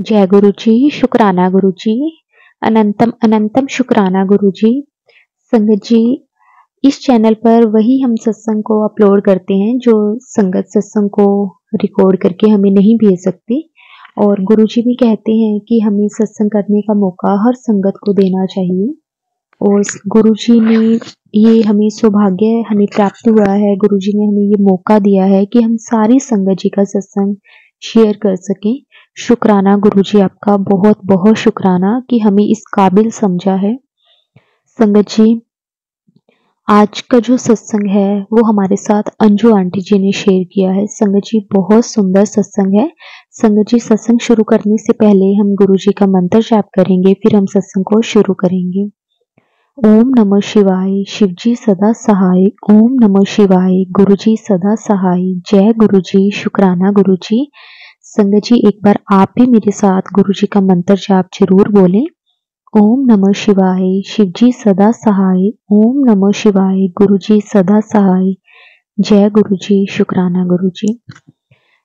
जय गुरु जी, शुक्राना गुरु जी, अनंतम अनंतम शुक्राना गुरु जी। संगत जी, इस चैनल पर वही हम सत्संग को अपलोड करते हैं जो संगत सत्संग को रिकॉर्ड करके हमें नहीं भेज सकती। और गुरु जी भी कहते हैं कि हमें सत्संग करने का मौका हर संगत को देना चाहिए। और गुरु जी ने ये हमें सौभाग्य हमें प्राप्त हुआ है, गुरु जी ने हमें ये मौका दिया है कि हम सारी संगत जी का सत्संग शेयर कर सकें। शुक्राना गुरु जी, आपका बहुत बहुत शुक्राना कि हमें इस काबिल समझा है। संगत जी, आज का जो सत्संग है वो हमारे साथ अंजू आंटी जी ने शेयर किया है। संगत जी, बहुत सुंदर सत्संग है। संगत जी, सत्संग शुरू करने से पहले हम गुरु जी का मंत्र जाप करेंगे, फिर हम सत्संग को शुरू करेंगे। ओम नमः शिवाय, शिवजी सदा सहाय। ओम नमः शिवाय, गुरुजी सदा सहाय। जय गुरुजी, शुक्राना गुरुजी। संगत जी, एक बार आप भी मेरे साथ गुरुजी का मंत्र जाप जरूर बोलें। ओम नमः शिवाय, शिवजी सदा सहाय। ओम नमः शिवाय, गुरुजी सदा सहाय। जय गुरुजी, शुक्राना गुरुजी।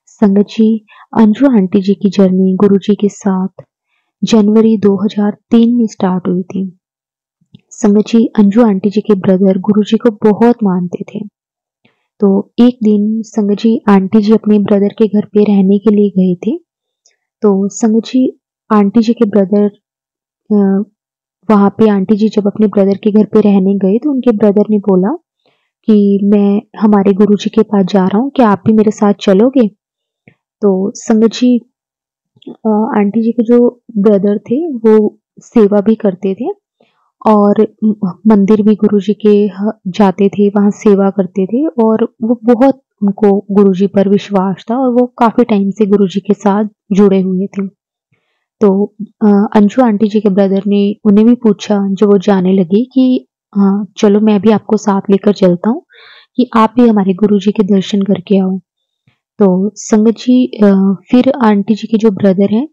संगत जी, अंजू आंटी जी की जर्नी गुरुजी के साथ जनवरी 2003 में स्टार्ट हुई थी। संगत जी, अंजू आंटी जी के ब्रदर गुरुजी को बहुत मानते थे। तो एक दिन संगत जी, आंटी जी अपने ब्रदर के घर पे रहने के लिए गए थे। तो संगत जी, आंटी जी के ब्रदर वहां पे आंटी जी जब अपने ब्रदर के घर पे रहने गए तो उनके ब्रदर ने बोला कि मैं हमारे गुरुजी के पास जा रहा हूँ, क्या आप भी मेरे साथ चलोगे? तो संगत जी, आंटी जी के जो ब्रदर थे वो सेवा भी करते थे और मंदिर भी गुरुजी के जाते थे, वहाँ सेवा करते थे और वो बहुत उनको गुरुजी पर विश्वास था और वो काफ़ी टाइम से गुरुजी के साथ जुड़े हुए थे। तो अंशु आंटी जी के ब्रदर ने उन्हें भी पूछा जब वो जाने लगे कि हाँ, चलो मैं भी आपको साथ लेकर चलता हूँ कि आप भी हमारे गुरुजी के दर्शन करके आओ। तो संगत जी, फिर आंटी जी के जो ब्रदर हैं,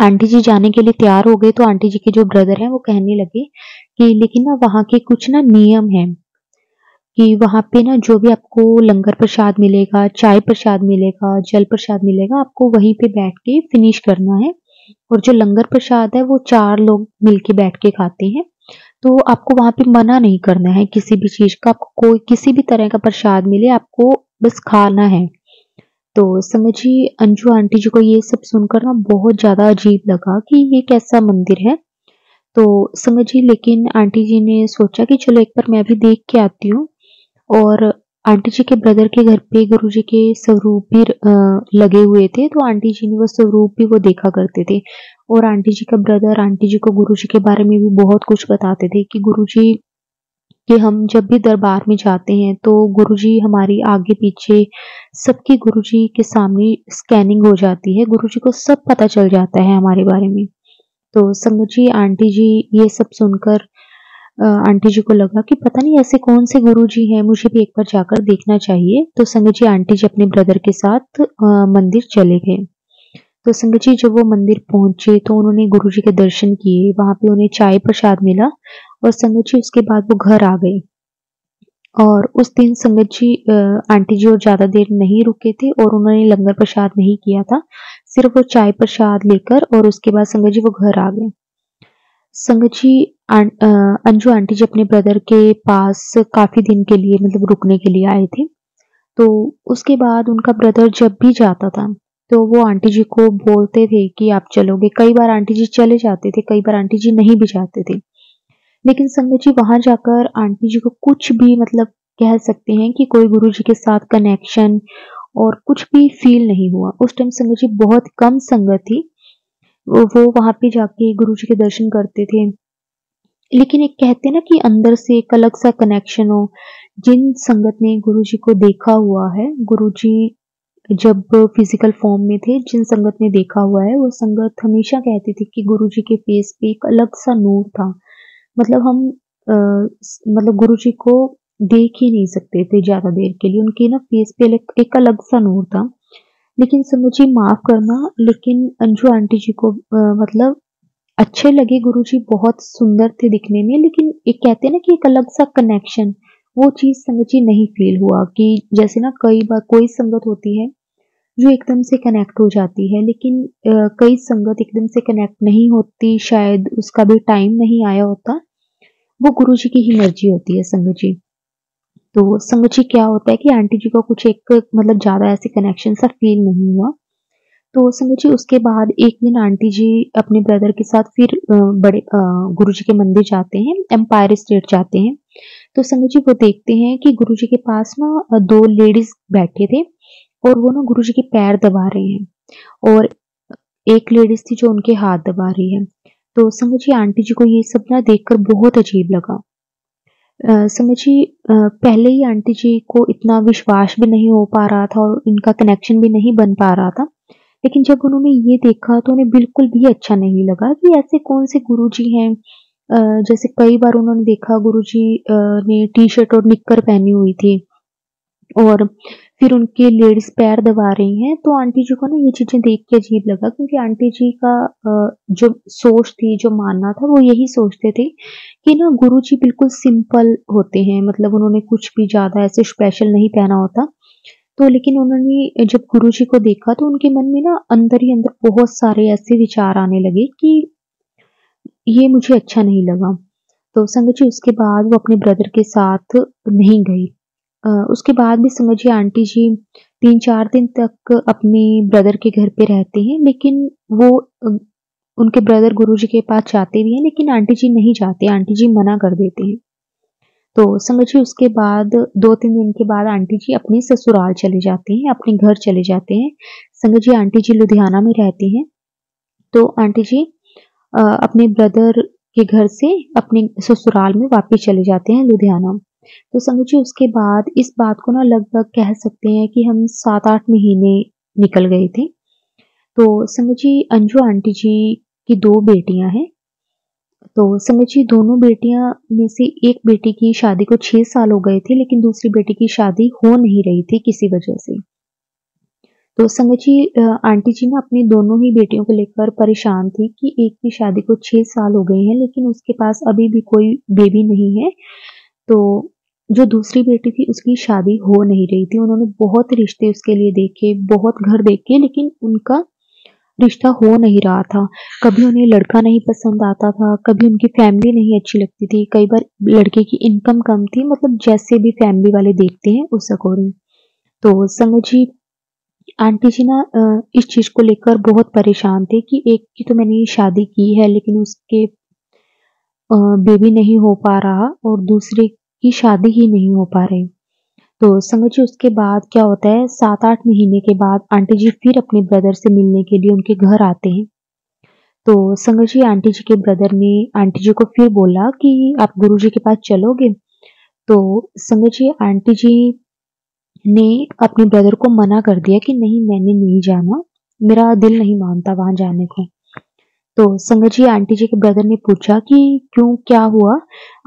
आंटी जी जाने के लिए तैयार हो गए तो आंटी जी के जो ब्रदर हैं वो कहने लगे कि लेकिन ना वहाँ के कुछ ना नियम हैं कि वहाँ पे ना जो भी आपको लंगर प्रसाद मिलेगा, चाय प्रसाद मिलेगा, जल प्रसाद मिलेगा, आपको वहीं पे बैठ के फिनिश करना है। और जो लंगर प्रसाद है वो 4 लोग मिलके बैठ के खाते हैं। तो आपको वहाँ पे मना नहीं करना है किसी भी चीज़ का, आपको कोई किसी भी तरह का प्रसाद मिले आपको बस खाना है। तो संगत जी, अंजू आंटी जी को ये सब सुनकर ना बहुत ज़्यादा अजीब लगा कि ये कैसा मंदिर है। तो संगत जी, लेकिन आंटी जी ने सोचा कि चलो एक बार मैं भी देख के आती हूँ। और आंटी जी के ब्रदर के घर पे गुरुजी के स्वरूप भी लगे हुए थे, तो आंटी जी ने वो स्वरूप भी वो देखा करते थे। और आंटी जी का ब्रदर आंटी जी को गुरुजी के बारे में भी बहुत कुछ बताते थे कि गुरुजी कि हम जब भी दरबार में जाते हैं तो गुरुजी हमारी आगे पीछे सबकी गुरुजी के सामने स्कैनिंग हो जाती है, गुरुजी को सब पता चल जाता है हमारे बारे में। तो संगत जी, आंटी जी ये सब सुनकर आंटी जी को लगा कि पता नहीं ऐसे कौन से गुरुजी हैं, मुझे भी एक बार जाकर देखना चाहिए। तो संगत जी, आंटी जी अपने ब्रदर के साथ मंदिर चले गए। तो संगत जी, जब वो मंदिर पहुंचे तो उन्होंने गुरुजी के दर्शन किए, वहां पे उन्हें चाय प्रसाद मिला और संगत जी उसके बाद वो घर आ गए। और उस दिन संगत जी, आंटी जी और ज़्यादा देर नहीं रुके थे और उन्होंने लंगर प्रसाद नहीं किया था। सिर्फ़ वो चाय प्रसाद लेकर और उसके बाद संगत जी वो घर आ गए। संगत जी, अंजू आंटी जी अपने ब्रदर के पास काफ़ी दिन के लिए मतलब रुकने के लिए आए थे। तो उसके बाद उनका ब्रदर जब भी जाता था, तो वो आंटी जी को बोलते थे कि आप चलोगे। कई बार आंटी जी चले जाते थे, कई बार आंटी जी नहीं भी जाते थे। लेकिन संगत जी, वहाँ जाकर आंटी जी को कुछ भी मतलब कह सकते हैं कि कोई गुरुजी के साथ कनेक्शन और कुछ भी फ़ील नहीं हुआ। उस टाइम संगत जी बहुत कम संगत थी। वो वहाँ पे जाके गुरुजी के दर्शन करते थे। लेकिन एक कहते हैं ना कि अंदर से एक अलग-सा कनेक्शन हो। जिन संगत ने गुरुजी को देखा हुआ है, गुरुजी जब फिज़िकल फ़ॉर्म में थे, जिन संगत ने देखा हुआ है, वो संगत हमेशा कहती थी कि गुरुजी के फ़ेस पे एक अलग-सा नूर था। मतलब हम मतलब गुरुजी को देख ही नहीं सकते थे ज़्यादा देर के लिए, उनके ना फेस पे एक अलग-सा नूर था। लेकिन समझ जी, माफ़ करना, लेकिन अंजू आंटी जी को मतलब अच्छे लगे गुरुजी, बहुत सुंदर थे दिखने में, लेकिन एक कहते हैं ना कि एक अलग-सा कनेक्शन, वो चीज़ संगत जी नहीं फ़ील हुआ कि जैसे ना कई बार कोई संगत होती है जो एकदम से कनेक्ट हो जाती है। लेकिन कई संगत एकदम से कनेक्ट नहीं होती, शायद उसका भी टाइम नहीं आया होता। वो गुरुजी की ही मर्जी होती है संगत जी। तो संगत जी क्या होता है कि आंटी जी को कुछ एक मतलब ज़्यादा ऐसे कनेक्शन सा फ़ील नहीं हुआ। तो संगत जी उसके बाद एक दिन आंटी जी अपने ब्रदर के साथ फिर गुरुजी के मंदिर जाते हैं, एम्पायर स्टेट जाते हैं। तो संगत जी वो देखते हैं कि गुरुजी के पास ना 2 लेडीज़ बैठे थे और वो ना गुरुजी के पैर दबा रहे हैं और एक लेडीज़ थी जो उनके हाथ दबा रही है। तो संगत जी आंटी जी को ये सब ना देखकर बहुत अजीब लगा। समझिए पहले ही आंटी जी को इतना विश्वास भी नहीं हो पा रहा था और इनका कनेक्शन भी नहीं बन पा रहा था। लेकिन जब उन्होंने ये देखा तो उन्हें बिल्कुल भी अच्छा नहीं लगा कि ऐसे कौन-से गुरुजी हैं। जैसे कई बार उन्होंने देखा गुरुजी ने टी-शर्ट और निक्कर पहनी हुई थी और फिर उनके लेडीज़ पैर दबा रही हैं, तो आंटी जी को ना ये चीज़ें देख के अजीब लगा क्योंकि आंटी जी का जो सोच थी, जो मानना था वो यही सोचते थे कि ना गुरुजी बिल्कुल सिंपल होते हैं, मतलब उन्होंने कुछ भी ज़्यादा ऐसे स्पेशल नहीं पहना होता। तो लेकिन उन्होंने जब गुरुजी को देखा तो उनके मन में ना अंदर ही अंदर बहुत सारे ऐसे विचार आने लगे कि ये मुझे अच्छा नहीं लगा। तो संगत जी उसके बाद वो अपने ब्रदर के साथ नहीं गई। उसके बाद भी समझिए आंटी जी 3-4 दिन तक अपने ब्रदर के घर पे रहते हैं, लेकिन वो उनके ब्रदर गुरुजी के पास जाते भी हैं, लेकिन आंटी जी नहीं जाते, आंटी जी मना कर देते हैं। तो समझिए उसके बाद 2-3 दिन के बाद आंटी जी अपने ससुराल चले जाते हैं, अपने घर चले जाते हैं। समझिए आंटी जी लुधियाना में रहती हैं, तो आंटी जी अपने ब्रदर के घर से अपने ससुराल में वापस चले जाते हैं लुधियाना। तो समझिए उसके बाद इस बात को ना लगभग कह सकते हैं कि हम 7-8 महीने निकल गए थे। तो समझिए अंजू आंटी जी की 2 बेटियाँ हैं। तो समझिए दोनों बेटियाँ में से एक बेटी की शादी को 6 साल हो गए थे, लेकिन दूसरी बेटी की शादी हो नहीं रही थी किसी वजह से। तो समझिए आंटी जी ना अपनी दोनों ही बेटियों को लेकर परेशान थी कि एक की शादी को 6 साल हो गए हैं, लेकिन उसके पास अभी भी कोई बेबी नहीं है। तो जो दूसरी बेटी थी उसकी शादी हो नहीं रही थी। उन्होंने बहुत रिश्ते उसके लिए देखे, बहुत घर देखे, लेकिन उनका रिश्ता हो नहीं रहा था। कभी उन्हें लड़का नहीं पसंद आता था, कभी उनकी फैमिली नहीं अच्छी लगती थी, कई बार लड़के की इनकम कम थी, मतलब जैसे भी फैमिली वाले देखते हैं उस अकॉर्डिंग। तो समझिए आंटी जी ना इस चीज़ को लेकर बहुत परेशान थे कि एक की तो मैंने शादी की है लेकिन उसके बेबी नहीं हो पा रहा और दूसरे की शादी ही नहीं हो पा रही। तो समझिए उसके बाद क्या होता है 7-8 महीने के बाद आंटी जी फिर अपने ब्रदर से मिलने के लिए उनके घर आते हैं। तो समझिए आंटी जी के ब्रदर ने आंटी जी को फिर बोला कि आप गुरुजी के पास चलोगे? तो समझिए आंटी जी ने अपने ब्रदर को मना कर दिया कि नहीं मैंने नहीं जाना, मेरा दिल नहीं मानता वहाँ जाने को। तो समझिए आंटी जी के ब्रदर ने पूछा कि क्यों क्या हुआ?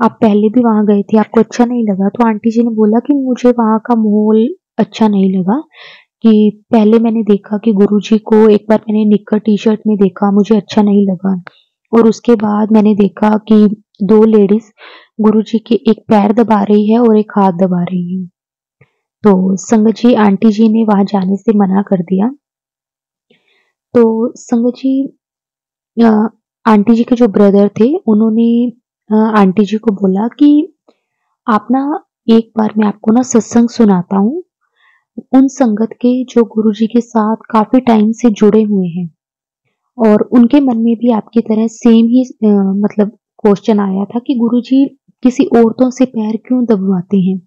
आप पहले भी वहाँ गए थे, आपको अच्छा नहीं लगा? तो आंटी जी ने बोला कि मुझे वहाँ का माहौल अच्छा नहीं लगा कि पहले मैंने देखा कि गुरुजी को एक बार मैंने निक्कर टी-शर्ट में देखा, मुझे अच्छा नहीं लगा और उसके बाद मैंने देखा कि 2 लेडीज़ गुरुजी के एक पैर दबा रही है और एक हाथ दबा रही है। तो संगत जी आंटी जी ने वहाँ जाने से मना कर दिया। तो संगत जी अ, आंटी जी के जो ब्रदर थे उन्होंने आंटी जी को बोला कि आप ना एक बार मैं आपको ना सत्संग सुनाता हूँ, उन संगत के जो गुरुजी के साथ काफ़ी टाइम से जुड़े हुए हैं और उनके मन में भी आपकी तरह सेम ही मतलब क्वेश्चन आया था कि गुरुजी किसी औरतों से पैर क्यों दबवाते हैं?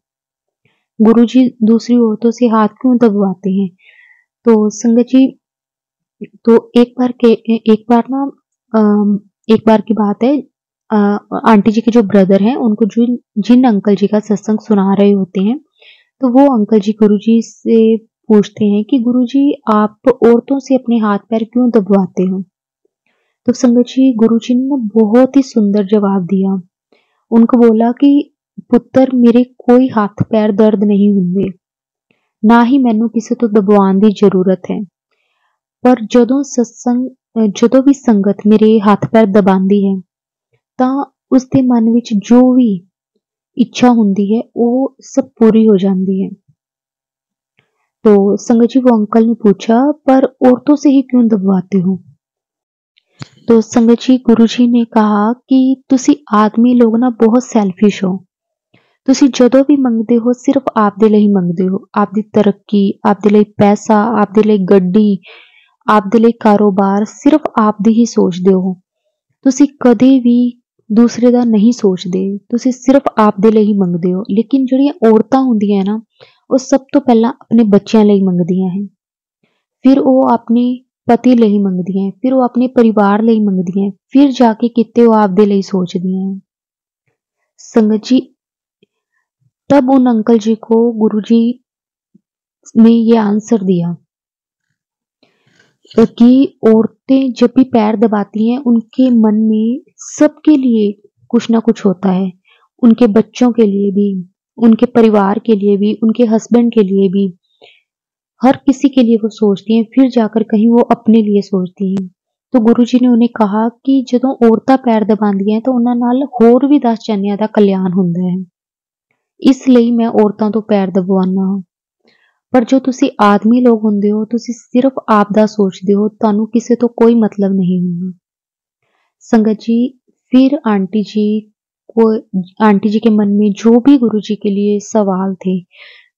गुरुजी दूसरी औरतों से हाथ क्यों दबवाते हैं? तो संगत जी तो एक बार ना एक बार की बात है आंटी जी के जो ब्रदर हैं उनको जिन जिन अंकल जी का सत्संग सुना रहे होते हैं, तो वो अंकल जी गुरुजी से पूछते हैं कि गुरुजी आप औरतों से अपने हाथ-पैर क्यों दबवाते हो? तो संगत जी गुरुजी ने ना बहुत ही सुंदर जवाब दिया। उनको बोला कि ਪੁੱਤਰ ਮੇਰੇ ਕੋਈ ਹੱਥ-ਪੈਰ ਦਰਦ ਨਹੀਂ ਹੁੰਦੇ, ਨਾ ਹੀ ਮੈਨੂੰ ਕਿਸੇ ਤੋਂ ਦਬਵਾਉਣ ਦੀ ਜ਼ਰੂਰਤ ਹੈ। ਪਰ ਜਦੋਂ ਵੀ ਸੰਗਤ ਮੇਰੇ ਹੱਥ-ਪੈਰ ਦਬਾਉਂਦੀ ਹੈ, ਤਾਂ ਉਸਦੇ ਮਨ ਵਿੱਚ ਜੋ ਵੀ ਇੱਛਾ ਹੁੰਦੀ ਹੈ, ਉਹ ਸਭ ਪੂਰੀ ਹੋ ਜਾਂਦੀ ਹੈ। तो संगत जी वो अंकल ने पूछा, पर औरतों से ही क्यों दबवाते हो? तो संगत जी गुरुजी ने कहा कि तुसी आदमी लोग ना बहुत सैल्फिश हो। ਤੁਸੀਂ ਜਦੋਂ ਵੀ ਮੰਗਦੇ ਹੋ ਸਿਰਫ ਆਪਦੇ ਲਈ ਮੰਗਦੇ ਹੋ, ਆਪਦੀ ਤਰੱਕੀ, ਆਪਦੇ ਲਈ ਪੈਸਾ, ਆਪਦੇ ਲਈ ਗੱਡੀ, ਆਪਦੇ ਲਈ ਕਾਰੋਬਾਰ, ਸਿਰਫ ਆਪਦੀ ਹੀ ਸੋਚਦੇ ਹੋ। ਤੁਸੀਂ ਕਦੇ ਵੀ ਦੂਸਰੇ ਦਾ ਨਹੀਂ ਸੋਚਦੇ, ਤੁਸੀਂ ਸਿਰਫ ਆਪਦੇ ਲਈ ਹੀ ਮੰਗਦੇ ਹੋ। ਲੇਕਿਨ ਜਿਹੜੀਆਂ ਔਰਤਾਂ ਹੁੰਦੀਆਂ ਨਾ, ਉਹ ਸਭ ਤੋਂ ਪਹਿਲਾਂ ਆਪਣੇ ਬੱਚਿਆਂ ਲਈ ਮੰਗਦੀਆਂ ਹੈ, ਫਿਰ ਉਹ ਆਪਣੇ ਪਤੀ ਲਈ ਮੰਗਦੀਆਂ ਹੈ, ਫਿਰ ਉਹ ਆਪਣੇ ਪਰਿਵਾਰ ਲਈ ਮੰਗਦੀਆਂ ਹੈ, ਫਿਰ ਜਾ ਕੇ ਕਿਤੇ ਉਹ ਆਪਦੇ ਲਈ ਸੋਚਦੀਆਂ ਹੈ। ਸੰਗਤ जी तब उन अंकल जी को गुरुजी ने ये आंसर दिया कि औरतें जब भी पैर दबाती हैं उनके मन में सबके लिए कुछ ना कुछ होता है, उनके बच्चों के लिए भी, उनके परिवार के लिए भी, उनके हस्बैंड के लिए भी, हर किसी के लिए वो सोचती हैं, फिर जाकर कहीं वो अपने लिए सोचती हैं। तो गुरुजी ने उन्हें कहा कि ਜਦੋਂ ਔਰਤਾਂ ਪੈਰ ਦਬਾਉਂਦੀਆਂ हैं तो ਉਹਨਾਂ ਨਾਲ ਹੋਰ ਵੀ 10 ਜਣਿਆਂ ਦਾ ਕਲਿਆਣ ਹੁੰਦਾ ਹੈ, ਇਸ ਲਈ ਮੈਂ ਔਰਤਾਂ ਤੋਂ ਪੈਰ ਦਬਵਾਉਣਾ ਹਾਂ। ਪਰ ਜੋ ਤੁਸੀਂ ਆਦਮੀ ਲੋਕ ਹੁੰਦੇ ਹੋ, ਤੁਸੀਂ ਸਿਰਫ ਆਪ ਦਾ ਸੋਚਦੇ ਹੋ, ਤੁਹਾਨੂੰ ਕਿਸੇ ਤੋਂ कोई मतलब नहीं ਹੁੰਦਾ। संगत जी फिर आंटी जी के मन में जो भी गुरु जी के लिए सवाल थे,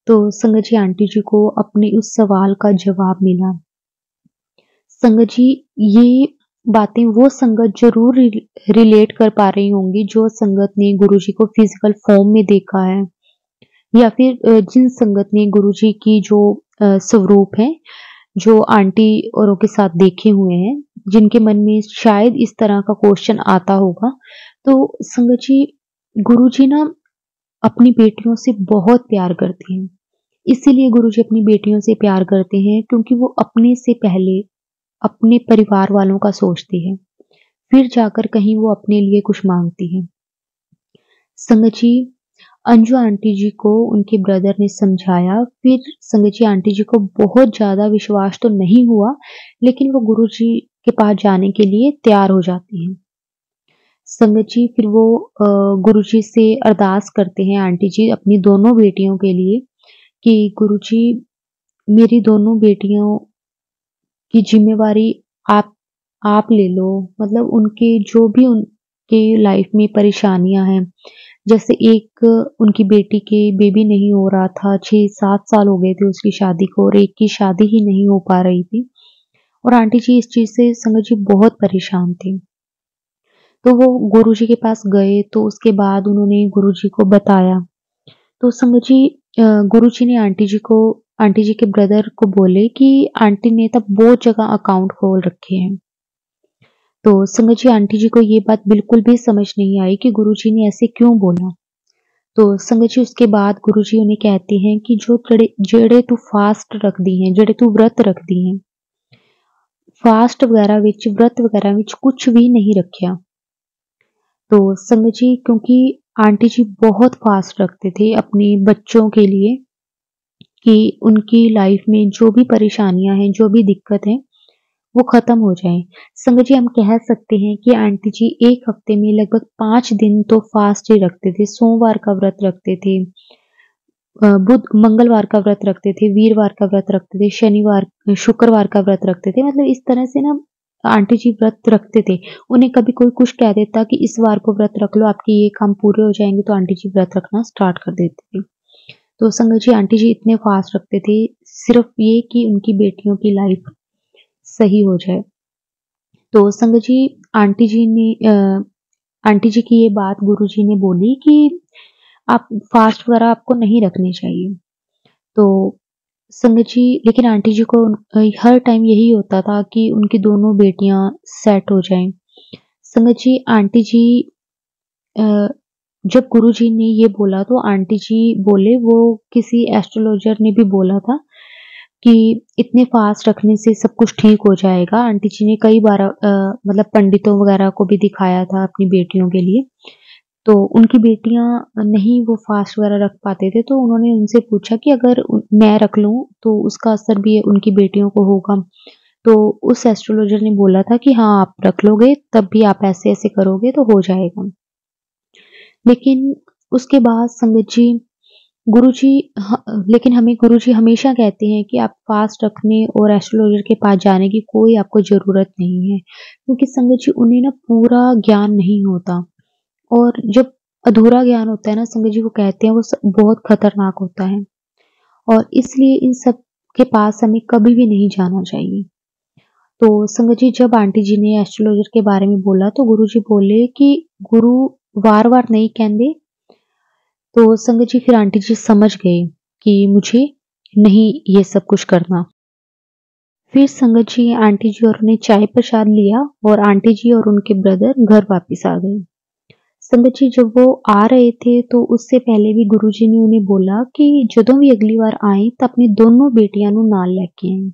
तो संगत जी आंटी जी को अपने उस सवाल का जवाब मिला। संगत जी ये बातें वो संगत जरूर रिलेट कर पा रही होंगी जो संगत ने गुरु जी को फिजिकल फॉर्म में देखा है, या फिर जिन संगत ने गुरुजी की जो स्वरूप है, जो आंटी औरों के साथ देखे हुए हैं, जिनके मन में शायद इस तरह का क्वेश्चन आता होगा। तो संगत जी गुरुजी ना अपनी बेटियों से बहुत प्यार करते हैं, इसीलिए गुरुजी अपनी बेटियों से प्यार करते हैं क्योंकि वो अपने से पहले अपने परिवार वालों का सोचते हैं, फिर जाकर कहीं वो अपने लिए कुछ मांगती है। संगत जी अंजू आंटी जी को उनके ब्रदर ने समझाया, फिर संगत जी आंटी जी को बहुत ज़्यादा विश्वास तो नहीं हुआ, लेकिन वो गुरुजी के पास जाने के लिए तैयार हो जाती हैं। संगत जी फिर वो गुरुजी से अरदास करते हैं आंटी जी अपनी दोनों बेटियों के लिए कि गुरुजी मेरी दोनों बेटियों की जिम्मेवारी आप ले लो, मतलब उनके जो भी उनके लाइफ में परेशानियां हैं, जैसे एक उनकी बेटी के बेबी नहीं हो रहा था, 6-7 साल हो गए थे उसकी शादी को, और एक की शादी ही नहीं हो पा रही थी, और आंटी जी इस चीज़ से संगत जी बहुत परेशान थे। तो वो गुरुजी के पास गए, तो उसके बाद उन्होंने गुरुजी को बताया। तो संगत जी गुरुजी ने आंटी जी के ब्रदर को बोले कि आंटी ने तब बहुत जगह अकाउंट खोल रखे हैं। तो संगत जी आंटी जी को ये बात बिल्कुल भी समझ नहीं आई कि गुरुजी ने ऐसे क्यों बोला। तो संगत जी उसके बाद गुरुजी उन्हें कहते हैं कि जेड़े तू फास्ट रखदी हैं, जेड़े तू व्रत रखदी हैं, फास्ट वगैरह विच व्रत वगैरह विच कुछ भी नहीं रखिया। तो संगत जी क्योंकि आंटी जी बहुत फास्ट रखते थे अपने बच्चों के लिए कि उनकी लाइफ में जो भी परेशानियां हैं, जो भी दिक्कत है, वो खत्म हो जाए। संगत जी हम कह सकते हैं कि आंटी जी एक हफ्ते में लगभग 5 दिन तो फास्ट ही रखते थे। सोमवार का व्रत रखते थे, मंगलवार का व्रत रखते थे, वीरवार का व्रत रखते थे, शुक्रवार का व्रत रखते थे। मतलब इस तरह से ना आंटी जी व्रत रखते थे। उन्हें कभी कोई कुछ कह देता कि इस वार को व्रत रख लो, आपके ये काम पूरे हो जाएंगे, तो आंटी जी व्रत रखना स्टार्ट कर देती थी। तो संगत जी आंटी जी इतने फास्ट रखते थे सिर्फ ये कि उनकी बेटियों की लाइफ सही हो जाए। तो संगत जी आंटी जी की ये बात गुरुजी ने बोली कि आप फास्ट वगैरह आपको नहीं रखने चाहिए। तो संगत जी लेकिन आंटी जी को हर टाइम यही होता था कि उनकी दोनों बेटियां सेट हो जाएं। संगत जी आंटी जी जब गुरुजी ने ये बोला तो आंटी जी बोले, वो किसी एस्ट्रोलॉजर ने भी बोला था कि इतने फास्ट रखने से सब कुछ ठीक हो जाएगा। आंटी जी ने कई बार मतलब पंडितों वगैरह को भी दिखाया था अपनी बेटियों के लिए, तो उनकी बेटियां नहीं वो फास्ट वगैरह रख पाते थे, तो उन्होंने उनसे पूछा कि अगर मैं रख लूं तो उसका असर भी उनकी बेटियों को होगा। तो उस एस्ट्रोलॉजर ने बोला था कि हाँ आप रख लोगे, तब भी आप ऐसे ऐसे करोगे तो हो जाएगा। लेकिन उसके बाद संगत जी गुरुजी लेकिन हमें गुरुजी हमेशा कहते हैं कि आप फास्ट रखने और एस्ट्रोलॉजर के पास जाने की कोई आपको ज़रूरत नहीं है, क्योंकि संगत जी उन्हें ना पूरा ज्ञान नहीं होता, और जब अधूरा ज्ञान होता है ना संगत जी, वो कहते हैं वो बहुत खतरनाक होता है, और इसलिए इन सब के पास हमें कभी भी नहीं जाना चाहिए। तो संगत जी जब आंटी जी ने एस्ट्रोलॉजर के बारे में बोला तो गुरुजी बोले कि गुरु वार-वार नहीं कहते। तो संगत जी फिर आंटी जी समझ गए कि मुझे नहीं ये सब कुछ करना। फिर संगत जी आंटी जी और ने चाय प्रसाद लिया और आंटी जी और उनके ब्रदर घर वापस आ गए। संगत जी जब वो आ रहे थे तो उससे पहले भी गुरुजी ने उन्हें बोला कि जदों भी अगली बार आए तो अपनी दोनों बेटियां नु नाल लेके आए।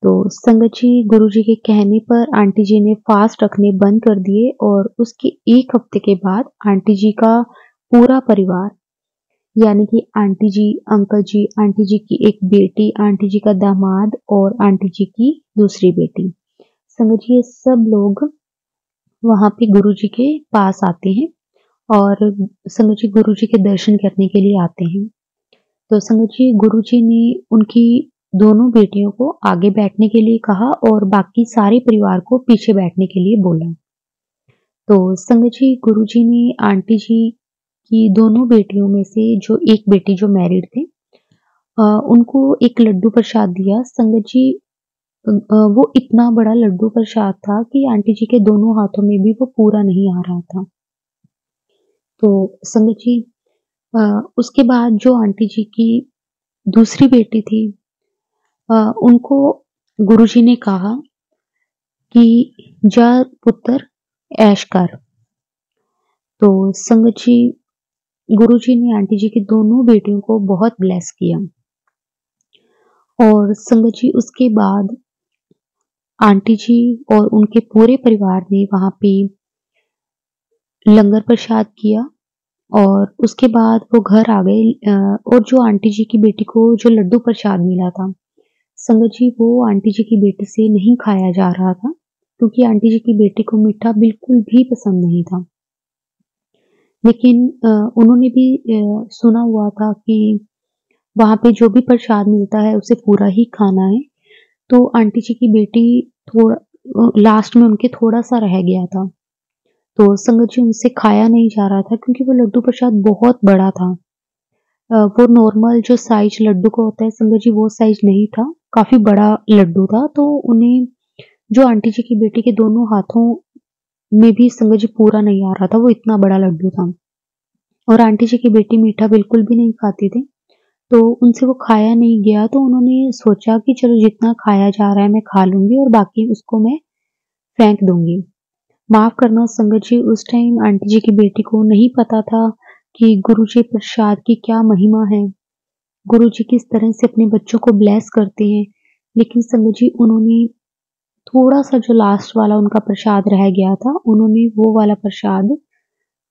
तो संगत जी गुरुजी के कहने पर आंटी जी ने फास्ट रखने बंद कर दिए, और उसके 1 हफ्ते के बाद आंटी जी का पूरा परिवार, यानी कि आंटी जी, अंकल जी, आंटी जी की एक बेटी, आंटी जी का दामाद और आंटी जी की दूसरी बेटी, संगत जी ये सब लोग वहाँ पे गुरुजी के पास आते हैं और संगत जी गुरुजी के दर्शन करने के लिए आते हैं। तो संगत जी गुरुजी ने उनकी दोनों बेटियों को आगे बैठने के लिए कहा और बाकी सारे परिवार को पीछे बैठने के लिए बोला। तो संगत जी गुरुजी ने आंटी जी की दोनों बेटियों में से जो एक बेटी जो मैरिड थे, उनको एक लड्डू प्रसाद दिया। संगत जी वो इतना बड़ा लड्डू प्रसाद था कि आंटी जी के दोनों हाथों में भी वो पूरा नहीं आ रहा था। तो संगत जी उसके बाद जो आंटी जी की दूसरी बेटी थी, उनको गुरुजी ने कहा कि जा पुत्र ऐश कर। तो संगत जी गुरुजी ने आंटी जी की दोनों बेटियों को बहुत ब्लेस किया, और संगत जी उसके बाद आंटी जी और उनके पूरे परिवार ने वहाँ पे लंगर प्रसाद किया, और उसके बाद वो घर आ गए। और जो आंटी जी की बेटी को जो लड्डू प्रसाद मिला था, संगत जी वो आंटी जी की बेटी से नहीं खाया जा रहा था, क्योंकि आंटी जी की बेटी को मीठा बिल्कुल भी पसंद नहीं था। लेकिन उन्होंने भी सुना हुआ था कि वहाँ पे जो भी प्रसाद मिलता है उसे पूरा ही खाना है। तो आंटी जी की बेटी थोड़ा लास्ट में उनके थोड़ा-सा रह गया था। तो संगत जी उनसे खाया नहीं जा रहा था क्योंकि वो लड्डू प्रसाद बहुत बड़ा था। वो नॉर्मल जो साइज़ लड्डू का होता है संगत जी वो साइज़ नहीं था, काफ़ी बड़ा लड्डू था। तो उन्हें जो आंटी जी की बेटी के दोनों हाथों में भी संगत जी पूरा नहीं आ रहा था, वो इतना बड़ा लड्डू था। और आंटी जी की बेटी मीठा बिल्कुल भी नहीं खाती थी, तो उनसे वो खाया नहीं गया। तो उन्होंने सोचा कि चलो जितना खाया जा रहा है मैं खा लूँगी और बाकी उसको मैं फेंक दूँगी। माफ़ करना संगत जी, उस टाइम आंटी जी की बेटी को नहीं पता था कि गुरुजी प्रसाद की क्या महिमा है, गुरुजी किस तरह से अपने बच्चों को ब्लेस करते हैं। लेकिन संगत जी उन्होंने थोड़ा-सा जो लास्ट वाला उनका प्रसाद रह गया था, उन्होंने वो वाला प्रसाद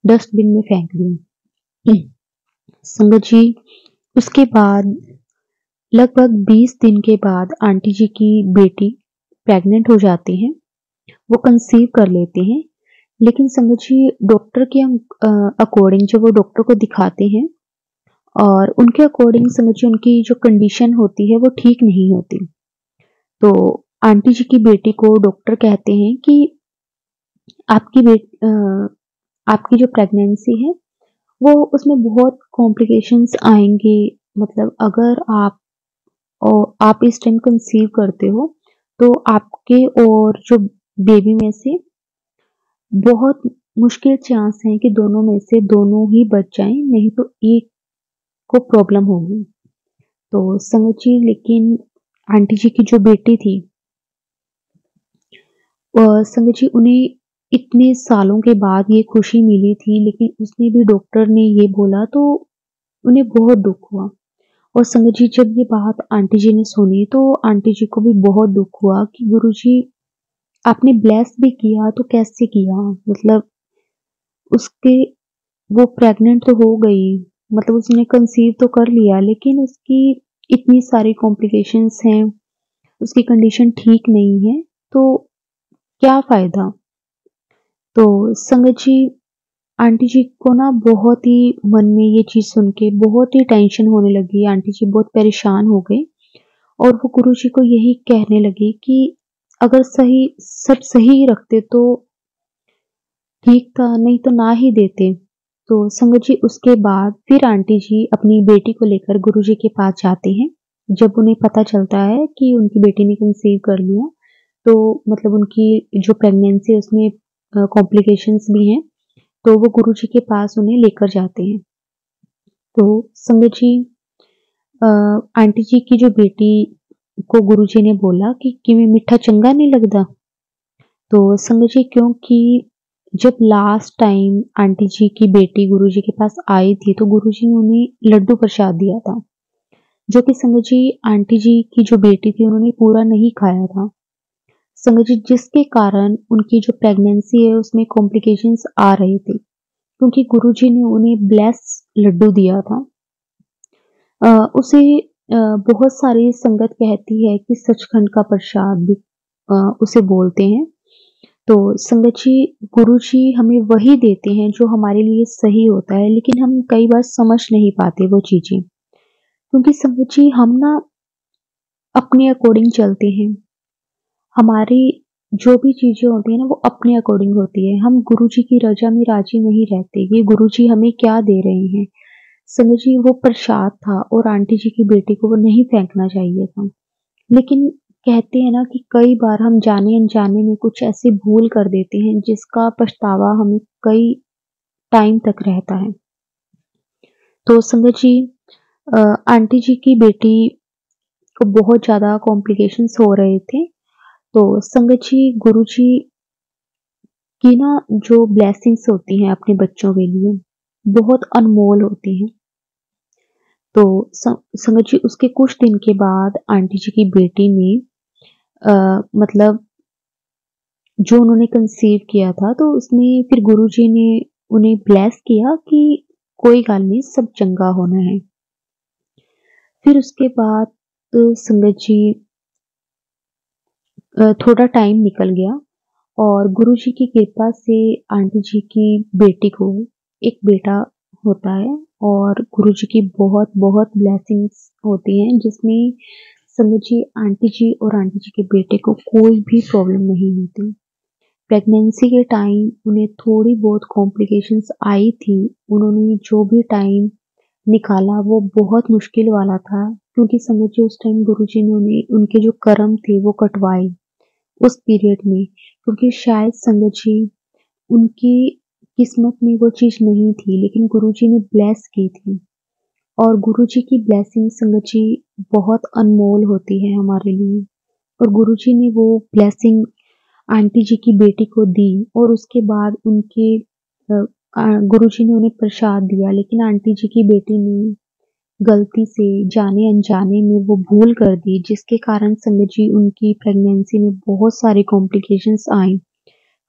डस्टबिन में फेंक दिया। संगत जी उसके बाद लगभग 20 दिन के बाद आंटी जी की बेटी प्रेग्नेंट हो जाती हैं, वो कंसीव कर लेते हैं। लेकिन संगत जी डॉक्टर के अकॉर्डिंग जब वो डॉक्टर को दिखाते हैं, और उनके अकॉर्डिंग संगत जी उनकी जो कंडीशन होती है वो ठीक नहीं होती। तो आंटी जी की बेटी को डॉक्टर कहते हैं कि आपकी आपकी जो प्रेगनेंसी है वो उसमें बहुत कॉम्प्लिकेशंस आएँगे। मतलब अगर आप इस टाइम कंसीव करते हो तो आपके और जो बेबी में से बहुत मुश्किल चांस है कि दोनों में से दोनों ही बच जाएँ, नहीं तो एक को प्रॉब्लम होगी। तो संगत जी लेकिन आंटी जी की जो बेटी थी, संगत जी उन्हें इतने सालों के बाद ये खुशी मिली थी, लेकिन उसमें भी डॉक्टर ने ये बोला तो उन्हें बहुत दुःख हुआ। और संगत जी जब ये बात आंटी जी ने सुनी तो आंटी जी को भी बहुत दुःख हुआ कि गुरुजी आपने ब्लेस भी किया तो कैसे किया? मतलब उसके वो प्रेग्नेंट तो हो गई, मतलब उसने कंसीव तो कर लिया, लेकिन उसकी इतनी सारी कॉम्प्लिकेशंस हैं, उसकी कंडीशन ठीक नहीं है, तो क्या फ़ायदा? तो संगत जी आंटी जी को ना बहुत ही मन में ये चीज़ सुन के बहुत ही टेंशन होने लगी। आंटी जी बहुत परेशान हो गए और वो गुरुजी को यही कहने लगी कि अगर सब सही रखते तो ठीक था, नहीं तो ना ही देते। तो संगत जी उसके बाद फिर आंटी जी अपनी बेटी को लेकर गुरुजी के पास जाते हैं। जब उन्हें पता चलता है कि उनकी बेटी ने कंसीव कर लिया, तो मतलब उनकी जो प्रेगनेंसी है उसमें कॉम्प्लिकेशंस भी हैं, तो वो गुरुजी के पास उन्हें लेकर जाते हैं। तो संगत जी आंटी जी की जो बेटी को गुरुजी ने बोला कि किवें मीठा चंगा नहीं लगदा? तो संगत जी क्योंकि जब लास्ट टाइम आंटी जी की बेटी गुरुजी के पास आई थी, तो गुरुजी ने उन्हें लड्डू प्रसाद दिया था, जो कि संगत जी आंटी जी की जो बेटी थी उन्होंने पूरा नहीं खाया था। संगत जी जिसके कारण उनकी जो प्रेगनेंसी है उसमें कॉम्प्लिकेशंस आ रहे थे, क्योंकि गुरुजी ने उन्हें ब्लेस लड्डू दिया था। उसे बहुत सारी संगत कहती है कि सचखंड का प्रसाद भी उसे बोलते हैं। तो संगत जी गुरुजी हमें वही देते हैं जो हमारे लिए सही होता है, लेकिन हम कई बार समझ नहीं पाते वो चीज़ें। क्योंकि संगत जी हम ना अपने अकॉर्डिंग चलते हैं। हमारी जो भी चीज़ें होती हैं ना वो अपने अकॉर्डिंग होती है। हम गुरुजी की रज़ा में राज़ी नहीं रहते कि गुरुजी हमें क्या दे रहे हैं। संगत जी वो प्रसाद था और आंटी जी की बेटी को वो नहीं फेंकना चाहिए था। लेकिन कहते हैं ना कि कई बार हम जाने-अनजाने में कुछ ऐसी भूल कर देते हैं जिसका पछतावा हमें कई टाइम तक रहता है। तो संगत जी आंटी जी की बेटी को बहुत ज़्यादा कॉम्प्लिकेशंस हो रहे थे। तो संगत जी गुरुजी की ना जो ब्लेसिंग्स होती हैं अपने बच्चों के लिए, बहुत अनमोल होती हैं। तो संगत जी उसके कुछ दिन के बाद आंटी जी की बेटी ने मतलब जो उन्होंने कंसीव किया था, तो उसमें फिर गुरुजी ने उन्हें ब्लेस किया कि कोई गल नहीं, सब चंगा होना है। फिर उसके बाद संगत जी थोड़ा टाइम निकल गया और गुरुजी की कृपा से आंटी जी की बेटी को एक बेटा होता है और गुरुजी की बहुत-बहुत ब्लेसिंग्स होती हैं, जिसमें संगत जी आंटी जी और आंटी जी के बेटे को कोई भी प्रॉब्लम नहीं होती। प्रेगनेंसी के टाइम उन्हें थोड़ी बहुत कॉम्प्लिकेशंस आई थी। उन्होंने जो भी टाइम निकाला वो बहुत मुश्किल वाला था, क्योंकि समझिए उस टाइम गुरुजी ने उन्हें उनके जो कर्म थे वो कटवाए उस पीरियड में, क्योंकि शायद संगत जी उनकी किस्मत में वो चीज़ नहीं थी, लेकिन गुरुजी ने ब्लेस की थी। और गुरुजी की ब्लेसिंग संगत जी बहुत अनमोल होती है हमारे लिए। और गुरुजी ने वो ब्लेसिंग आंटी जी की बेटी को दी और उसके बाद उनके गुरुजी ने उन्हें प्रसाद दिया, लेकिन आंटी जी की बेटी ने गलती से जाने-अनजाने में वो भूल कर दी, जिसके कारण संगत जी उनकी प्रेगनेंसी में बहुत सारी कॉम्प्लिकेशंस आई।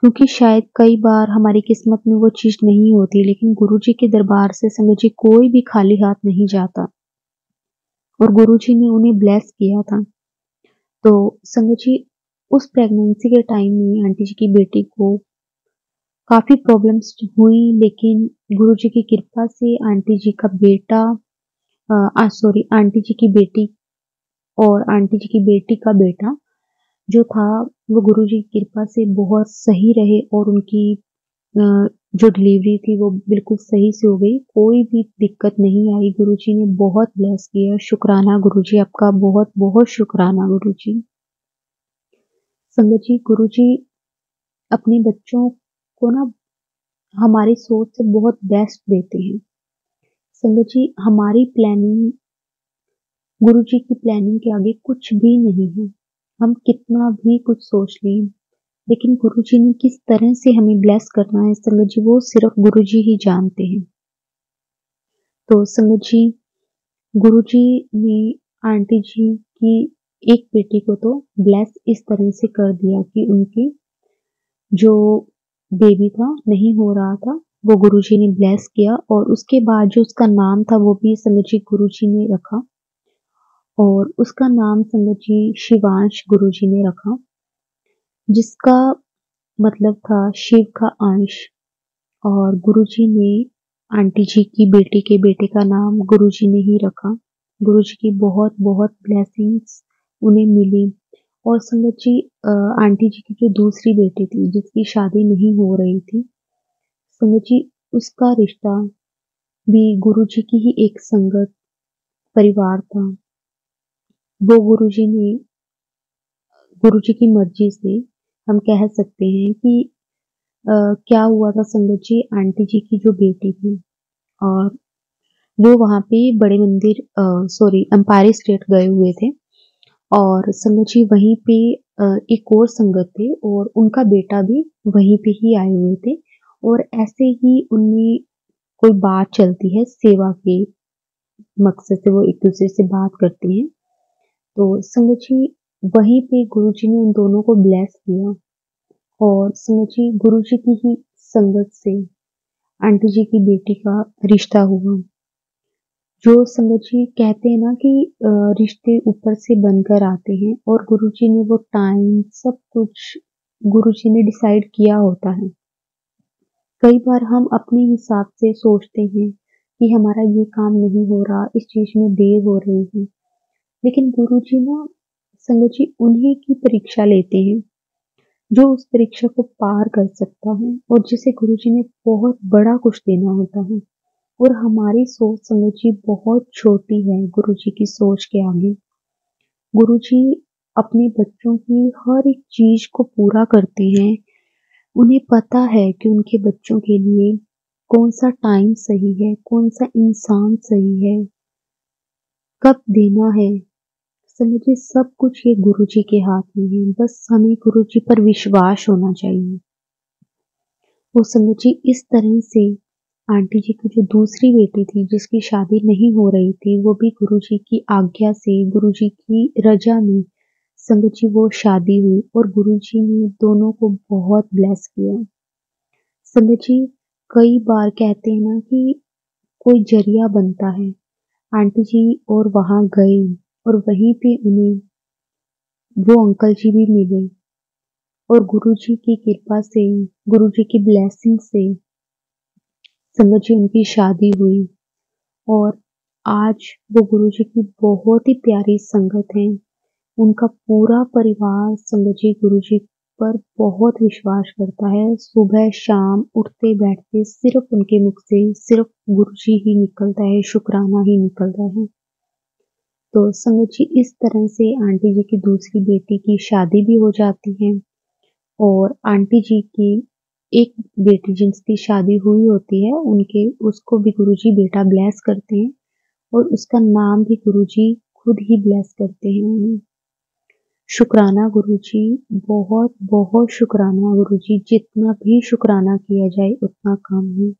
क्योंकि शायद कई बार हमारी किस्मत में वो चीज़ नहीं होती, लेकिन गुरुजी के दरबार से संगत जी कोई भी खाली हाथ नहीं जाता और गुरुजी ने उन्हें ब्लेस किया था। तो संगत जी उस प्रेगनेंसी के टाइम में आंटी जी की बेटी को काफ़ी प्रॉब्लम्स हुई, लेकिन गुरुजी की कृपा से आंटी जी का बेटा सॉरी आंटी जी की बेटी और आंटी जी की बेटी का बेटा जो था वो गुरुजी की कृपा से बहुत सही रहे और उनकी अ, जो डिलीवरी थी वो बिल्कुल सही से हो गई। कोई भी दिक्कत नहीं आई। गुरुजी ने बहुत ब्लेस किया। शुक्राना गुरुजी, आपका बहुत-बहुत शुक्राना गुरुजी। संगत जी गुरुजी अपने बच्चों को ना हमारी सोच से बहुत बेस्ट देते हैं। संगत जी हमारी प्लानिंग गुरुजी की प्लानिंग के आगे कुछ भी नहीं है। हम कितना भी कुछ सोच लें, लेकिन गुरुजी ने किस तरह से हमें ब्लेस करना है संगत जी वो सिर्फ गुरुजी ही जानते हैं। तो संगत जी गुरुजी ने आंटी जी की एक बेटी को तो ब्लेस इस तरह से कर दिया कि उनकी जो बेबी था नहीं हो रहा था, वो गुरुजी ने ब्लेस किया और उसके बाद जो उसका नाम था वो भी संगत जी गुरुजी ने रखा और उसका नाम संगत जी शिवांश गुरुजी ने रखा, जिसका मतलब था शिव का अंश। और गुरुजी ने आंटी जी की बेटी के बेटे का नाम गुरुजी ने ही रखा। गुरुजी की बहुत बहुत ब्लेसिंग्स उन्हें मिली। और संगत जी, आंटी जी की जो दूसरी बेटी थी जिसकी शादी नहीं हो रही थी, संगत जी, उसका रिश्ता भी गुरुजी की ही एक संगत परिवार था। वो गुरुजी की मर्जी से हम कह सकते हैं कि क्या हुआ था संगत जी, आंटी जी की जो बेटी थी और वो वहाँ पे बड़े मंदिर सॉरी एम्पायर स्टेट गए हुए थे। और संगत जी वहीं पे एक और संगत थे और उनका बेटा भी वहीं पे ही आए हुए थे। और ऐसे ही उनमें कोई बात चलती है, सेवा के मकसद से वो एक दूसरे से बात करते हैं। तो संगत जी वहीं पे गुरुजी ने उन दोनों को ब्लेस किया। और संगत जी गुरुजी की ही संगत से आंटी जी की बेटी का रिश्ता हुआ। जो संगत जी कहते हैं ना कि रिश्ते ऊपर से बनकर आते हैं और गुरुजी ने वो टाइम सब कुछ गुरुजी ने डिसाइड किया होता है। कई बार हम अपने हिसाब से सोचते हैं कि हमारा ये काम नहीं हो रहा, इस चीज में देर हो रही है, लेकिन गुरुजी ना संगत जी उन्हीं की परीक्षा लेते हैं जो उस परीक्षा को पार कर सकता है और जिसे गुरुजी ने बहुत बड़ा कुछ देना होता है। और हमारी सोच संगत जी बहुत छोटी है गुरुजी की सोच के आगे। गुरुजी अपने बच्चों की हर एक चीज को पूरा करते हैं। उन्हें पता है कि उनके बच्चों के लिए कौन सा टाइम सही है, कौन सा इंसान सही है, कब देना है। समझिए सब कुछ ये गुरुजी के हाथ में है, बस हमें गुरुजी पर विश्वास होना चाहिए। वो समझिए इस तरह से आंटी जी की जो दूसरी बेटी थी जिसकी शादी नहीं हो रही थी, वो भी गुरुजी की आज्ञा से, गुरुजी की रजा में संगत जी वो शादी हुई और गुरुजी ने दोनों को बहुत ब्लेस किया। संगत जी कई बार कहते हैं ना कि कोई जरिया बनता है। आंटी जी और वहां गए और वहीं पे उन्हें वो अंकल जी भी मिले और गुरुजी की कृपा से, गुरुजी की ब्लेसिंग से संगत जी उनकी शादी हुई। और आज वो गुरुजी की बहुत ही प्यारी संगत है। उनका पूरा परिवार संगत जी गुरुजी पर बहुत विश्वास करता है। सुबह शाम उठते बैठते सिर्फ उनके मुख से सिर्फ गुरुजी ही निकलता है, शुक्राना ही निकलता है। तो संगत जी इस तरह से आंटी जी की दूसरी बेटी की शादी भी हो जाती है और आंटी जी की एक बेटी जिनकी शादी हुई होती है उनके उसको भी गुरुजी बेटा ब्लेस करते हैं और उसका नाम भी गुरुजी खुद ही ब्लेस करते हैं उन्हें। शुक्राना गुरुजी, बहुत बहुत शुक्राना गुरुजी, जितना भी शुक्राना किया जाए उतना कम है।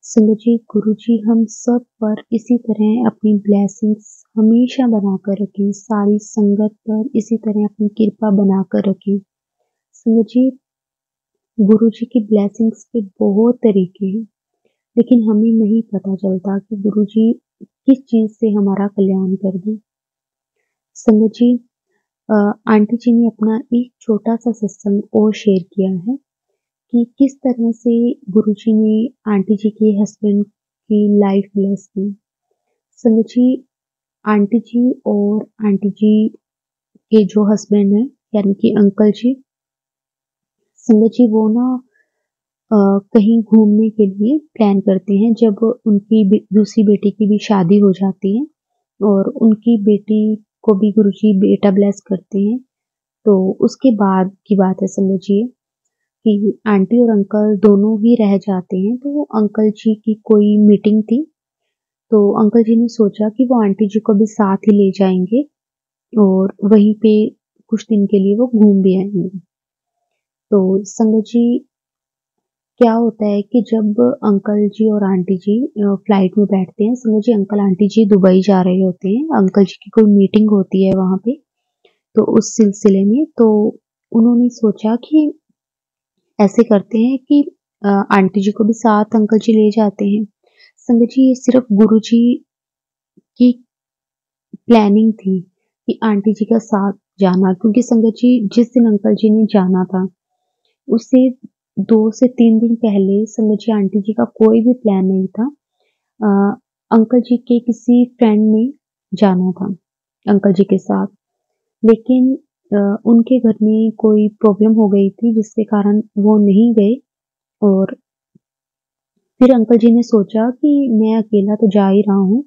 संगत जी गुरुजी हम सब पर इसी तरह अपनी ब्लेसिंग्स हमेशा बनाकर रखें, सारी संगत पर इसी तरह अपनी कृपा बनाकर रखें। संगत जी गुरुजी की ब्लेसिंग्स के बहुत तरीके हैं, लेकिन हमें नहीं पता चलता कि गुरुजी किस चीज से हमारा कल्याण कर दें। संगत जी आंटी जी ने अपना एक छोटा सा सत्संग और शेयर किया है कि किस तरह से गुरुजी ने आंटी जी के हस्बैंड की लाइफ ब्लेस की। संगत जी आंटी जी और आंटी जी के जो हस्बैंड है यानी कि अंकल जी, संगत जी वो ना कहीं घूमने के लिए प्लान करते हैं जब उनकी दूसरी बेटी की भी शादी हो जाती है और उनकी बेटी को भी गुरुजी बेटा ब्लेस करते हैं। तो उसके बाद की बात है समझिए कि आंटी और अंकल दोनों ही रह जाते हैं। तो अंकल जी की कोई मीटिंग थी, तो अंकल जी ने सोचा कि वो आंटी जी को भी साथ ही ले जाएंगे और वहीं पे कुछ दिन के लिए वो घूम भी आएंगे। तो संगत जी क्या होता है कि जब अंकल जी और आंटी जी फ्लाइट में बैठते हैं, समझ जी अंकल आंटी जी दुबई जा रहे होते हैं, अंकल जी की कोई मीटिंग होती है वहां पे। तो उस सिलसिले में तो उन्होंने सोचा कि ऐसे करते हैं कि आंटी जी को भी साथ अंकल जी ले जाते हैं। संगत जी ये सिर्फ गुरु जी की प्लानिंग थी कि आंटी जी का साथ जाना, क्योंकि संगत जी जिस दिन अंकल जी ने जाना था उससे 2 से 3 दिन पहले संगत जी आंटी जी का कोई भी प्लान नहीं था। अ, अंकल जी के किसी फ्रेंड ने जाना था अंकल जी के साथ, लेकिन उनके घर में कोई प्रॉब्लम हो गई थी जिसके कारण वो नहीं गए। और फिर अंकल जी ने सोचा कि मैं अकेला तो जा ही रहा हूँ,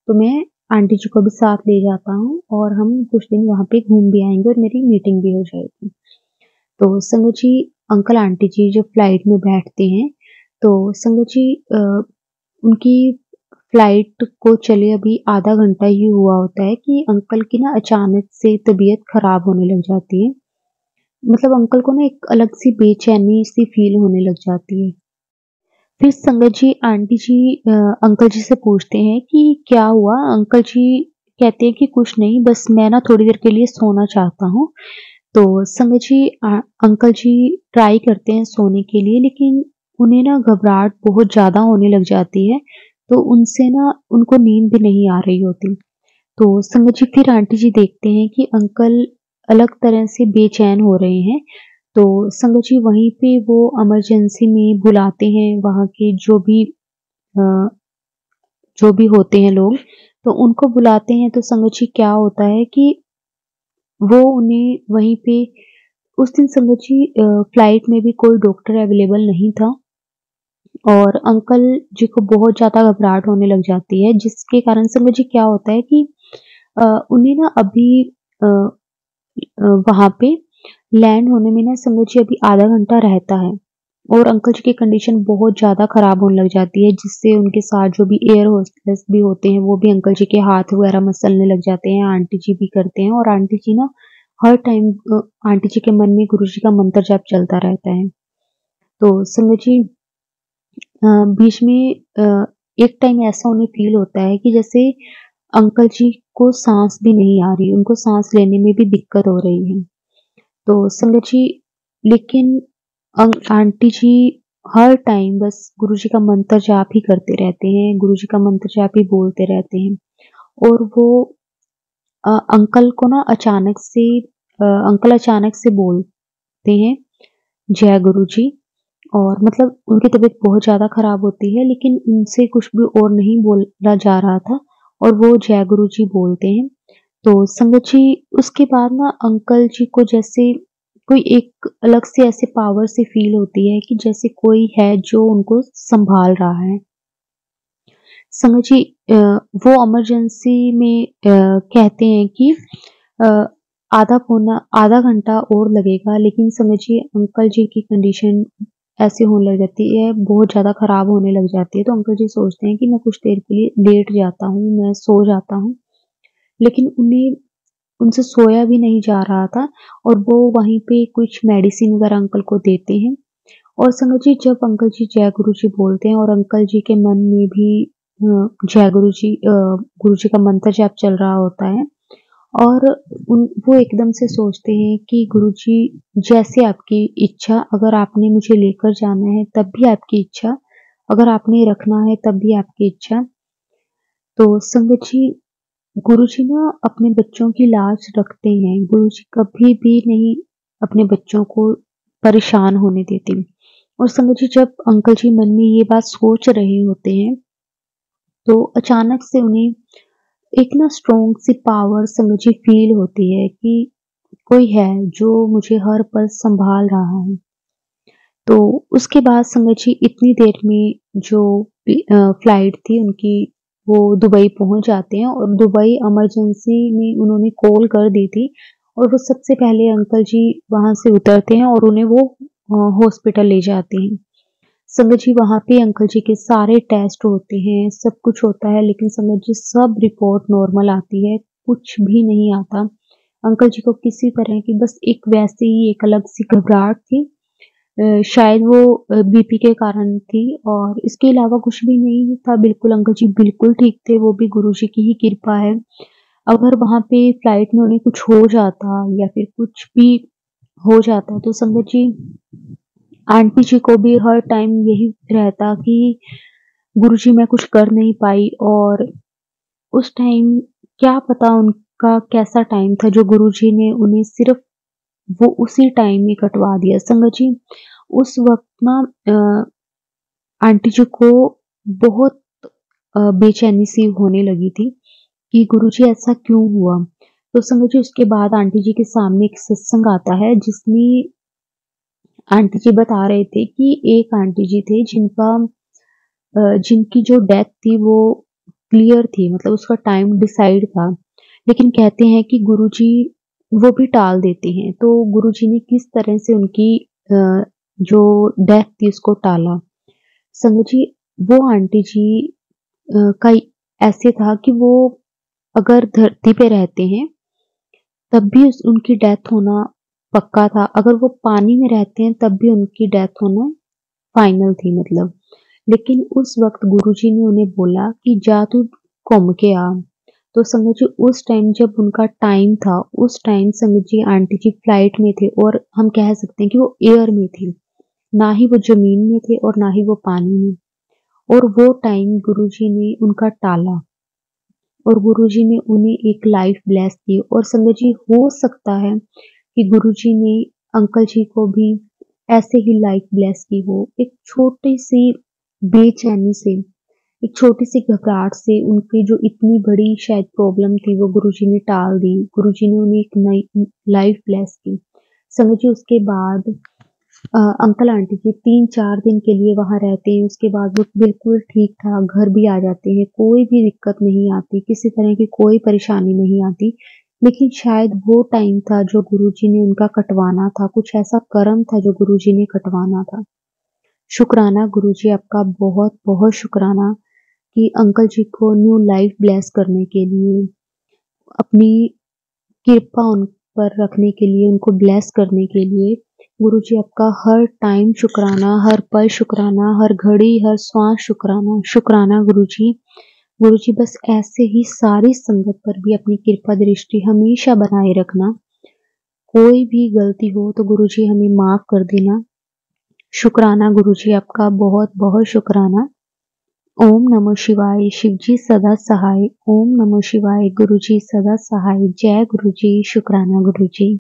तो मैं आंटी जी को भी साथ ले जाता हूँ और हम कुछ दिन वहाँ पे घूम भी आएँगे और मेरी मीटिंग भी हो जाएगी। तो संगत जी अंकल आंटी जी जब फ्लाइट में बैठते हैं, तो संगत जी उनकी फ्लाइट को चले अभी आधा घंटा ही हुआ होता है कि अंकल की ना अचानक से तबीयत खराब होने लग जाती है। मतलब अंकल को ना एक अलग सी बेचैनी सी फील होने लग जाती है। फिर संगत जी आंटी जी अंकल जी से पूछते हैं कि क्या हुआ? अंकल जी कहते हैं कि कुछ नहीं, बस मैं ना थोड़ी देर के लिए सोना चाहता हूँ। तो संगत जी अंकल जी ट्राई करते हैं सोने के लिए, लेकिन उन्हें ना घबराहट बहुत ज़्यादा होने लग जाती है, तो उनसे ना उनको नींद भी नहीं आ रही होती। तो संगत जी फिर आंटी जी देखते हैं कि अंकल अलग तरह से बेचैन हो रहे हैं, तो संगत जी वहीं पे वो इमरजेंसी में बुलाते हैं वहाँ के अ, जो भी होते हैं लोग, तो उनको बुलाते हैं। तो संगत जी क्या होता है कि वो उन्हें वहीं पे उस दिन संगत जी फ्लाइट में भी कोई डॉक्टर अवेलेबल नहीं था और अंकल जी को बहुत ज़्यादा घबराहट होने लग जाती है, जिसके कारण संगत जी क्या होता है कि उन्हें ना अभी अ वहाँ पे लैंड होने में ना संगत जी अभी आधा घंटा रहता है और अंकल जी की कंडीशन बहुत ज़्यादा खराब होने लग जाती है, जिससे उनके साथ जो भी एयर होस्टेस भी होते हैं, वो भी अंकल जी के हाथ वगैरह मसलने लग जाते हैं, आंटी जी भी करते हैं और आंटी जी ना हर टाइम आंटी जी के मन में गुरु जी का मंत्र जाप चलता रहता है। तो संगत जी बीच में एक टाइम ऐसा उन्हें फ़ील होता है कि जैसे अंकल जी को साँस भी नहीं आ रही, उनको साँस लेने में भी दिक्कत हो रही है। तो संगत जी लेकिन आंटी जी हर टाइम बस गुरुजी का मंत्र जाप ही करते रहते हैं, गुरुजी का मंत्र जाप ही बोलते रहते हैं और वो अंकल को ना अंकल अचानक से बोलते हैं, जय गुरु जी। और मतलब उनकी तबीयत बहुत ज़्यादा खराब होती है, लेकिन उनसे कुछ भी और नहीं बोला जा रहा था और वो जय गुरु जी बोलते हैं। तो संगत जी उसके बाद ना अंकल जी को जैसे कोई एक अलग से ऐसे पावर से फ़ील होती है कि जैसे कोई है जो उनको सँभाल रहा है। संगत जी वो इमरजेंसी में कहते हैं कि अ, आधा घंटा और लगेगा, लेकिन समझिए अंकल जी की कंडीशन ऐसी होने लग जाती है, बहुत ज़्यादा ख़राब होने लग जाती है, तो अंकल जी सोचते हैं कि मैं कुछ देर के लिए लेट जाता हूँ, मैं सो जाता हूँ। लेकिन उनसे सोया भी नहीं जा रहा था और वो वहीं पे कुछ मेडिसिन वगैरह अंकल को देते हैं। और संगत जी जब अंकल जी जय गुरु जी बोलते हैं और अंकल जी के मन में भी जय गुरु जी गुरु जी का मंत्र जाप चल रहा होता है और वो एकदम से सोचते हैं कि गुरु जी जैसे आपकी इच्छा, अगर आपने मुझे लेकर जाना है तब भी आपकी इच्छा, अगर आपने रखना है तब भी आपकी इच्छा। तो संगत जी गुरुजी ना अपने बच्चों की लाज रखते हैं। गुरुजी कभी भी नहीं अपने बच्चों को परेशान होने देते। और संगत जी जब अंकल जी मन में ये बात सोच रहे होते हैं, तो अचानक से उन्हें एक ना स्ट्रॉन्ग सी पावर संगत जी फील होती है कि कोई है जो मुझे हर पल संभाल रहा है। तो उसके बाद संगत जी इतनी देर में जो फ्लाइट थी उनकी, वो दुबई पहुँच जाते हैं और दुबई इमरजेंसी में उन्होंने कॉल कर दी थी और वो सबसे पहले अंकल जी वहाँ से उतरते हैं और उन्हें वो हॉस्पिटल ले जाते हैं। संगत जी वहाँ पे अंकल जी के सारे टेस्ट होते हैं, सब कुछ होता है, लेकिन संगत जी सब रिपोर्ट नॉर्मल आती है, कुछ भी नहीं आता। अंकल जी को किसी तरह की बस एक वैसे ही एक अलग सी घबराहट थी, शायद वो बीपी के कारण थी और इसके अलावा कुछ भी नहीं था। बिल्कुल अंकल जी बिल्कुल ठीक थे, वो भी गुरुजी की ही कृपा है। अगर वहाँ पे फ्लाइट में उन्हें कुछ हो जाता या फिर कुछ भी हो जाता तो संगत जी आंटी जी को भी हर टाइम यही रहता कि गुरुजी मैं कुछ कर नहीं पाई और उस टाइम क्या पता उनका कैसा टाइम था जो गुरुजी ने उन्हें सिर्फ वो उसी टाइम में कटवा दिया। संगत जी उस वक्त ना आंटी जी को बहुत बेचैनी सी होने लगी थी कि गुरुजी ऐसा क्यों हुआ। तो समझिए उसके बाद आंटी जी के सामने एक सत्संग आता है जिसमें आंटी जी बता रहे थे कि एक आंटी जी थे जिनकी जो डेथ थी वो क्लियर थी, मतलब उसका टाइम डिसाइड था। लेकिन कहते हैं कि गुरुजी वो भी टाल देते हैं। तो गुरुजी ने किस तरह से उनकी जो डेथ थी उसको टाला। संगत जी, वो आंटी जी का ऐसे था कि वो अगर धरती पे रहते हैं तब भी उनकी डेथ होना पक्का था। अगर वो पानी में रहते हैं तब भी उनकी डेथ होना फाइनल थी मतलब। लेकिन उस वक्त गुरुजी ने उन्हें बोला कि जा तू घूम के आ। तो संगत जी उस टाइम जब उनका टाइम था, उस टाइम संगत जी आंटी जी फ्लाइट में थे और हम कह सकते हैं कि वो एयर में थे। ना ही वो जमीन में थे और ना ही वो पानी में। और वो टाइम गुरुजी ने उनका टाला और गुरुजी ने उन्हें एक लाइफ ब्लेस की। और संगत जी हो सकता है कि गुरुजी ने अंकल जी को भी ऐसे ही लाइफ ब्लेस की हो। एक छोटी सी बेचैनी से, एक छोटी सी घबराहट से उनकी जो इतनी बड़ी शायद प्रॉब्लम थी वो गुरुजी ने टाल दी। गुरुजी ने उन्हें एक नई लाइफ ब्लेस की। समझिए उसके बाद अंकल आंटी जी 3-4 दिन के लिए वहाँ रहते हैं। उसके बाद वो बिल्कुल ठीक-ठाक घर भी आ जाते हैं। कोई भी दिक्कत नहीं आती, किसी तरह की कोई परेशानी नहीं आती। लेकिन शायद वो टाइम था जो गुरुजी ने उनका कटवाना था, कुछ ऐसा कर्म था जो गुरुजी ने कटवाना था। शुक्राना गुरुजी, आपका बहुत-बहुत शुक्राना कि अंकल जी को न्यू लाइफ ब्लेस करने के लिए, अपनी कृपा उन पर रखने के लिए, उनको ब्लेस करने के लिए। गुरुजी आपका हर टाइम शुक्राना, हर पल शुक्राना, हर घड़ी, हर श्वास शुक्राना। शुक्राना गुरुजी। गुरुजी बस ऐसे ही सारी संगत पर भी अपनी कृपा दृष्टि हमेशा बनाए रखना। कोई भी गलती हो तो गुरुजी हमें माफ कर देना। शुक्राना गुरुजी, आपका बहुत-बहुत शुक्राना। ओम नमः शिवाय। शिवजी सदा सहाय। ओम नमः शिवाय। गुरुजी सदा सहाय। जय गुरुजी। शुक्राना गुरुजी।